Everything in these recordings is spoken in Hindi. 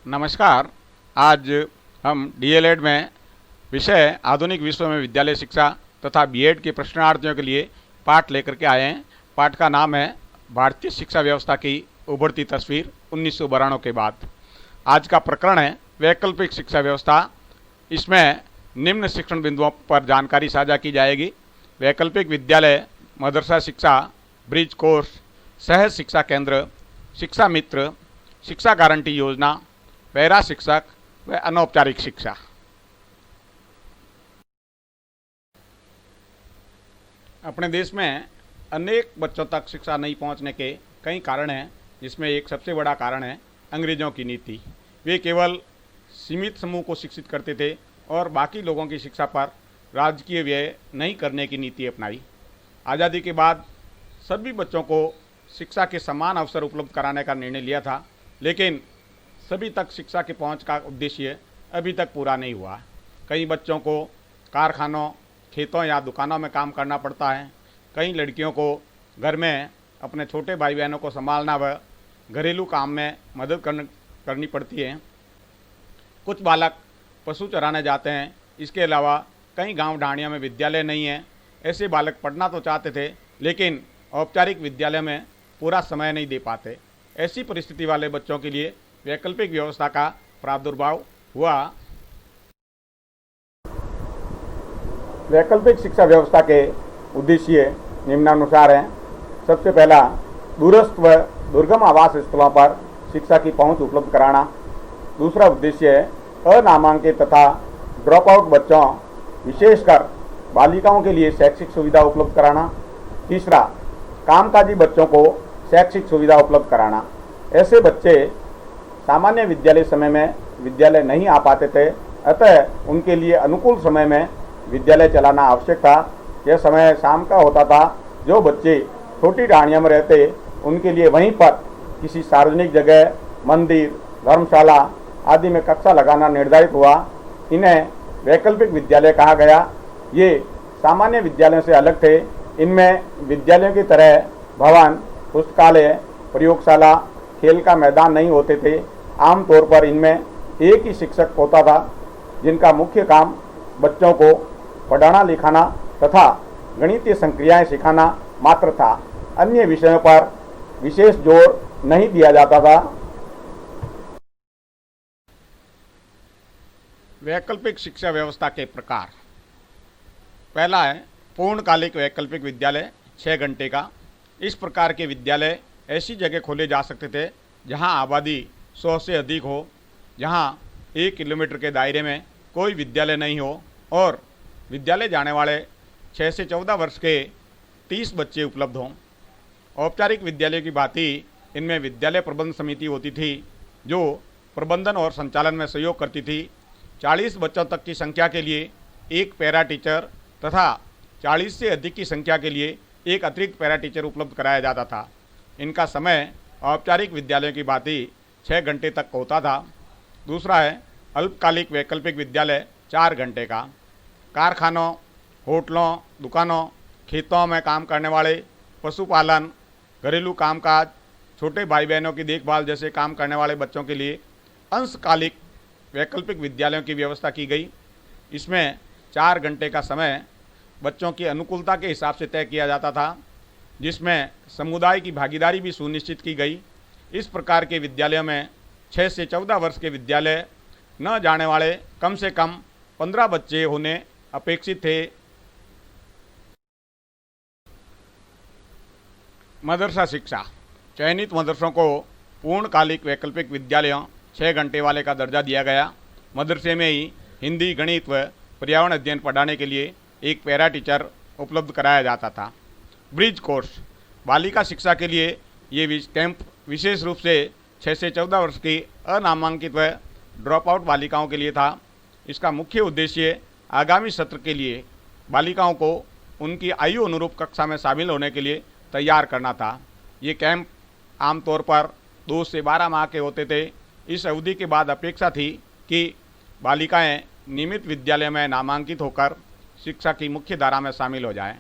नमस्कार। आज हम डीएलएड में विषय आधुनिक विश्व में विद्यालय शिक्षा तथा बीएड के प्रश्नार्थियों के लिए पाठ लेकर के आए हैं। पाठ का नाम है भारतीय शिक्षा व्यवस्था की उभरती तस्वीर 1992 के बाद। आज का प्रकरण है वैकल्पिक शिक्षा व्यवस्था। इसमें निम्न शिक्षण बिंदुओं पर जानकारी साझा की जाएगी। वैकल्पिक विद्यालय, मदरसा शिक्षा, ब्रिज कोर्स, सहज शिक्षा केंद्र, शिक्षा मित्र, शिक्षा गारंटी योजना, पैरा शिक्षक व अनौपचारिक शिक्षा। अपने देश में अनेक बच्चों तक शिक्षा नहीं पहुंचने के कई कारण हैं, जिसमें एक सबसे बड़ा कारण है अंग्रेजों की नीति। वे केवल सीमित समूह को शिक्षित करते थे और बाकी लोगों की शिक्षा पर राजकीय व्यय नहीं करने की नीति अपनाई। आज़ादी के बाद सभी बच्चों को शिक्षा के समान अवसर उपलब्ध कराने का निर्णय लिया था, लेकिन सभी तक शिक्षा की पहुंच का उद्देश्य अभी तक पूरा नहीं हुआ। कई बच्चों को कारखानों, खेतों या दुकानों में काम करना पड़ता है। कई लड़कियों को घर में अपने छोटे भाई बहनों को संभालना व घरेलू काम में मदद करनी पड़ती है। कुछ बालक पशु चराने जाते हैं। इसके अलावा कई गांव ढाणियों में विद्यालय नहीं है। ऐसे बालक पढ़ना तो चाहते थे, लेकिन औपचारिक विद्यालय में पूरा समय नहीं दे पाते। ऐसी परिस्थिति वाले बच्चों के लिए वैकल्पिक व्यवस्था का प्रादुर्भाव हुआ। वैकल्पिक शिक्षा व्यवस्था के उद्देश्य निम्नानुसार हैं। सबसे पहला, दूरस्थ व दुर्गम आवास स्थलों पर शिक्षा की पहुंच उपलब्ध कराना। दूसरा उद्देश्य है अनामांकित तथा ड्रॉप आउट बच्चों, विशेषकर बालिकाओं के लिए शैक्षिक सुविधा उपलब्ध कराना। तीसरा, कामकाजी बच्चों को शैक्षिक सुविधा उपलब्ध कराना। ऐसे बच्चे सामान्य विद्यालय समय में विद्यालय नहीं आ पाते थे, अतः उनके लिए अनुकूल समय में विद्यालय चलाना आवश्यक था। यह समय शाम का होता था। जो बच्चे छोटी ढाणियों में रहते, उनके लिए वहीं पर किसी सार्वजनिक जगह, मंदिर, धर्मशाला आदि में कक्षा लगाना निर्धारित हुआ। इन्हें वैकल्पिक विद्यालय कहा गया। ये सामान्य विद्यालयों से अलग थे। इनमें विद्यालयों की तरह भवन, पुस्तकालय, प्रयोगशाला, खेल का मैदान नहीं होते थे। आमतौर पर इनमें एक ही शिक्षक होता था, जिनका मुख्य काम बच्चों को पढ़ाना लिखाना तथा गणितीय संक्रियाएं सिखाना मात्र था। अन्य विषयों पर विशेष जोर नहीं दिया जाता था। वैकल्पिक शिक्षा व्यवस्था के प्रकार। पहला है पूर्णकालिक वैकल्पिक विद्यालय, 6 घंटे का। इस प्रकार के विद्यालय ऐसी जगह खोले जा सकते थे जहां आबादी 100 से अधिक हो, जहां 1 किलोमीटर के दायरे में कोई विद्यालय नहीं हो और विद्यालय जाने वाले 6 से 14 वर्ष के 30 बच्चे उपलब्ध हों। औपचारिक विद्यालय की भांति इनमें विद्यालय प्रबंध समिति होती थी, जो प्रबंधन और संचालन में सहयोग करती थी। 40 बच्चों तक की संख्या के लिए एक पैरा टीचर तथा 40 से अधिक की संख्या के लिए एक अतिरिक्त पैरा टीचर उपलब्ध कराया जाता था। इनका समय औपचारिक विद्यालयों की भांति 6 घंटे तक होता था। दूसरा है अल्पकालिक वैकल्पिक विद्यालय, 4 घंटे का। कारखानों, होटलों, दुकानों, खेतों में काम करने वाले, पशुपालन, घरेलू कामकाज, छोटे भाई बहनों की देखभाल जैसे काम करने वाले बच्चों के लिए अंशकालिक वैकल्पिक विद्यालयों की व्यवस्था की गई। इसमें 4 घंटे का समय बच्चों की अनुकूलता के हिसाब से तय किया जाता था, जिसमें समुदाय की भागीदारी भी सुनिश्चित की गई। इस प्रकार के विद्यालयों में 6 से 14 वर्ष के विद्यालय न जाने वाले कम से कम 15 बच्चे होने अपेक्षित थे। मदरसा शिक्षा। चयनित मदरसों को पूर्णकालिक वैकल्पिक विद्यालयों 6 घंटे वाले का दर्जा दिया गया। मदरसे में ही हिंदी, गणित व पर्यावरण अध्ययन पढ़ाने के लिए एक पैरा टीचर उपलब्ध कराया जाता था। Bridge course. बालिका शिक्षा के लिए ये कैंप विशेष रूप से 6 से 14 वर्ष की अनामांकित व ड्रॉप आउट बालिकाओं के लिए था। इसका मुख्य उद्देश्य आगामी सत्र के लिए बालिकाओं को उनकी आयु अनुरूप कक्षा में शामिल होने के लिए तैयार करना था। ये कैंप आमतौर पर 2 से 12 माह के होते थे। इस अवधि के बाद अपेक्षा थी कि बालिकाएं नियमित विद्यालय में नामांकित होकर शिक्षा की मुख्य धारा में शामिल हो जाएं।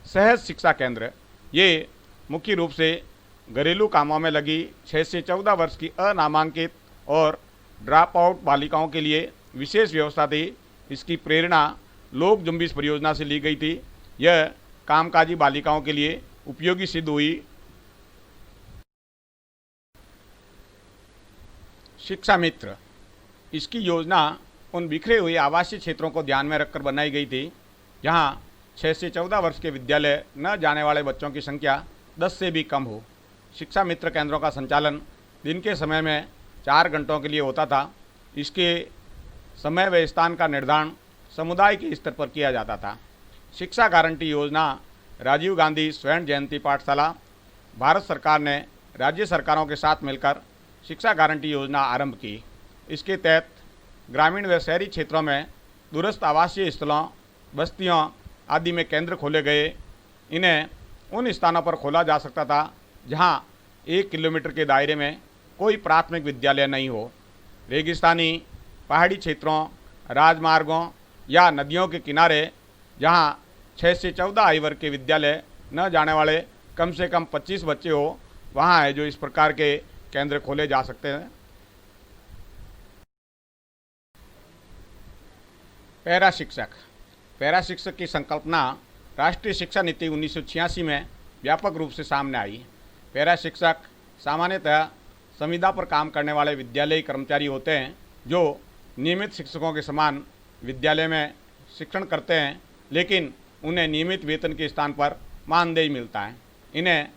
सहज शिक्षा केंद्र, ये मुख्य रूप से घरेलू कामों में लगी 6 से 14 वर्ष की अनामांकित और ड्रॉप आउट बालिकाओं के लिए विशेष व्यवस्था थी। इसकी प्रेरणा लोक जुम्बिश परियोजना से ली गई थी। यह कामकाजी बालिकाओं के लिए उपयोगी सिद्ध हुई। शिक्षा मित्र, इसकी योजना उन बिखरे हुए आवासीय क्षेत्रों को ध्यान में रखकर बनाई गई थी जहां 6 से 14 वर्ष के विद्यालय न जाने वाले बच्चों की संख्या 10 से भी कम हो। शिक्षा मित्र केंद्रों का संचालन दिन के समय में 4 घंटों के लिए होता था। इसके समय व स्थान का निर्धारण समुदाय के स्तर पर किया जाता था। शिक्षा गारंटी योजना राजीव गांधी स्वर्ण जयंती पाठशाला भारत सरकार ने राज्य सरकारों के साथ मिलकर शिक्षा गारंटी योजना आरंभ की। इसके तहत ग्रामीण व शहरी क्षेत्रों में दूरस्थ आवासीय स्थलों, बस्तियों आदि में केंद्र खोले गए। इन्हें उन स्थानों पर खोला जा सकता था जहां 1 किलोमीटर के दायरे में कोई प्राथमिक विद्यालय नहीं हो। रेगिस्तानी, पहाड़ी क्षेत्रों, राजमार्गों या नदियों के किनारे जहां 6 से 14 आयु वर्ग के विद्यालय न जाने वाले कम से कम 25 बच्चे हो, वहां है जो इस प्रकार के केंद्र खोले जा सकते हैं। पैरा शिक्षक। पैरा शिक्षक की संकल्पना राष्ट्रीय शिक्षा नीति 1986 में व्यापक रूप से सामने आई। पैरा शिक्षक सामान्यतः संविदा पर काम करने वाले विद्यालयी कर्मचारी होते हैं जो नियमित शिक्षकों के समान विद्यालय में शिक्षण करते हैं, लेकिन उन्हें नियमित वेतन के स्थान पर मानदेय मिलता है। इन्हें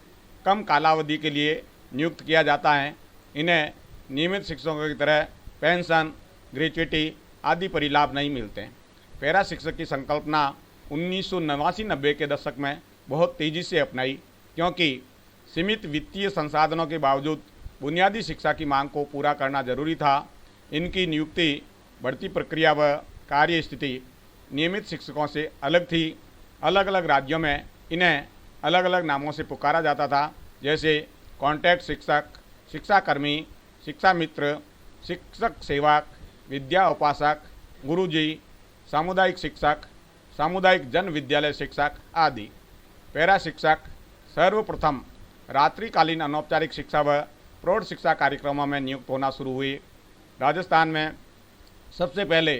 कम कालावधि के लिए नियुक्त किया जाता है। इन्हें नियमित शिक्षकों की तरह पेंशन, ग्रेच्युटी आदि परिलाभ नहीं मिलते। पैरा शिक्षक की संकल्पना 1989-90 के दशक में बहुत तेज़ी से अपनाई, क्योंकि सीमित वित्तीय संसाधनों के बावजूद बुनियादी शिक्षा की मांग को पूरा करना जरूरी था। इनकी नियुक्ति, बढ़ती प्रक्रिया व कार्य स्थिति नियमित शिक्षकों से अलग थी। अलग अलग राज्यों में इन्हें अलग अलग नामों से पुकारा जाता था, जैसे कॉन्टैक्ट शिक्षक, शिक्षाकर्मी, शिक्षा मित्र, शिक्षक सेवक, विद्या उपासक, गुरुजी, सामुदायिक शिक्षक, सामुदायिक जन विद्यालय शिक्षक आदि। पैरा शिक्षक सर्वप्रथम रात्रिकालीन अनौपचारिक शिक्षा व प्रौढ़ शिक्षा कार्यक्रमों में नियुक्त होना शुरू हुई। राजस्थान में सबसे पहले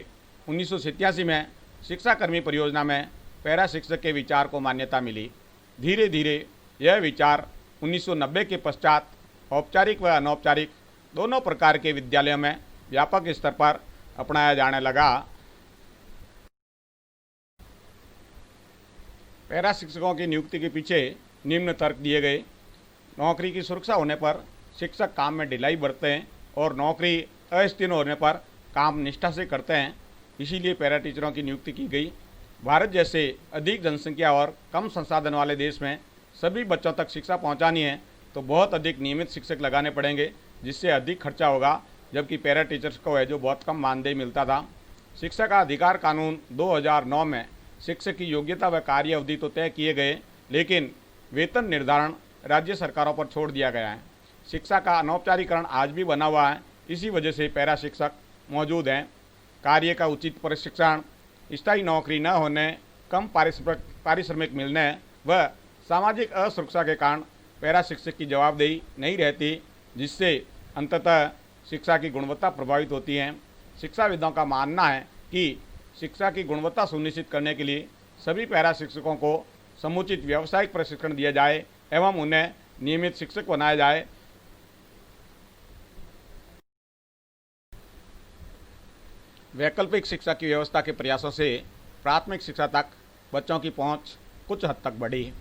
1987 में शिक्षाकर्मी परियोजना में पैरा शिक्षक के विचार को मान्यता मिली। धीरे धीरे यह विचार 1990 के पश्चात औपचारिक व अनौपचारिक दोनों प्रकार के विद्यालयों में व्यापक स्तर पर अपनाया जाने लगा। पैरा शिक्षकों की नियुक्ति के पीछे निम्न तर्क दिए गए। नौकरी की सुरक्षा होने पर शिक्षक काम में ढिलाई बरतते हैं और नौकरी अस्थिर होने पर काम निष्ठा से करते हैं, इसीलिए पैरा टीचरों की नियुक्ति की गई। भारत जैसे अधिक जनसंख्या और कम संसाधन वाले देश में सभी बच्चों तक शिक्षा पहुंचानी है तो बहुत अधिक नियमित शिक्षक लगाने पड़ेंगे, जिससे अधिक खर्चा होगा, जबकि पैरा टीचर्स को है जो बहुत कम मानदेय मिलता था। शिक्षा का अधिकार कानून 2009 में शिक्षक की योग्यता व कार्य अवधि तो तय किए गए, लेकिन वेतन निर्धारण राज्य सरकारों पर छोड़ दिया गया है। शिक्षा का अनौपचारीकरण आज भी बना हुआ है, इसी वजह से पैरा शिक्षक मौजूद हैं। कार्य का उचित प्रशिक्षण, स्थायी नौकरी न होने, कम पारिश्रमिक मिलने व सामाजिक असुरक्षा के कारण पैरा शिक्षक की जवाबदेही नहीं रहती, जिससे अंततः शिक्षा की गुणवत्ता प्रभावित होती है। शिक्षाविदों का मानना है कि शिक्षा की गुणवत्ता सुनिश्चित करने के लिए सभी पैरा शिक्षकों को समुचित व्यावसायिक प्रशिक्षण दिया जाए एवं उन्हें नियमित शिक्षक बनाया जाए। वैकल्पिक शिक्षा की व्यवस्था के प्रयासों से प्राथमिक शिक्षा तक बच्चों की पहुंच कुछ हद तक बढ़ी।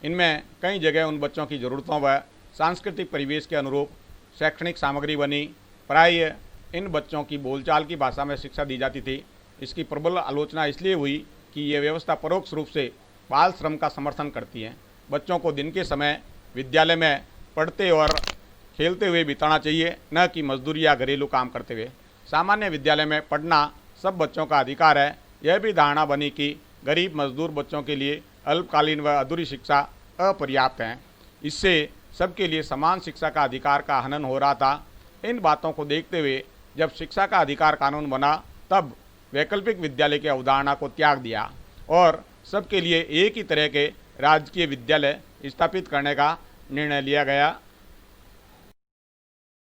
इनमें कई जगह उन बच्चों की ज़रूरतों व सांस्कृतिक परिवेश के अनुरूप शैक्षणिक सामग्री बनी। प्राय इन बच्चों की बोलचाल की भाषा में शिक्षा दी जाती थी। इसकी प्रबल आलोचना इसलिए हुई कि ये व्यवस्था परोक्ष रूप से बाल श्रम का समर्थन करती है। बच्चों को दिन के समय विद्यालय में पढ़ते और खेलते हुए बिताना चाहिए, न कि मजदूरी या घरेलू काम करते हुए। सामान्य विद्यालय में पढ़ना सब बच्चों का अधिकार है। यह भी धारणा बनी कि गरीब मजदूर बच्चों के लिए अल्पकालीन व अधूरी शिक्षा अपर्याप्त है। इससे सबके लिए समान शिक्षा का अधिकार का हनन हो रहा था। इन बातों को देखते हुए जब शिक्षा का अधिकार कानून बना, तब वैकल्पिक विद्यालय की अवधारणा को त्याग दिया और सबके लिए एक ही तरह के राजकीय विद्यालय स्थापित करने का निर्णय लिया गया।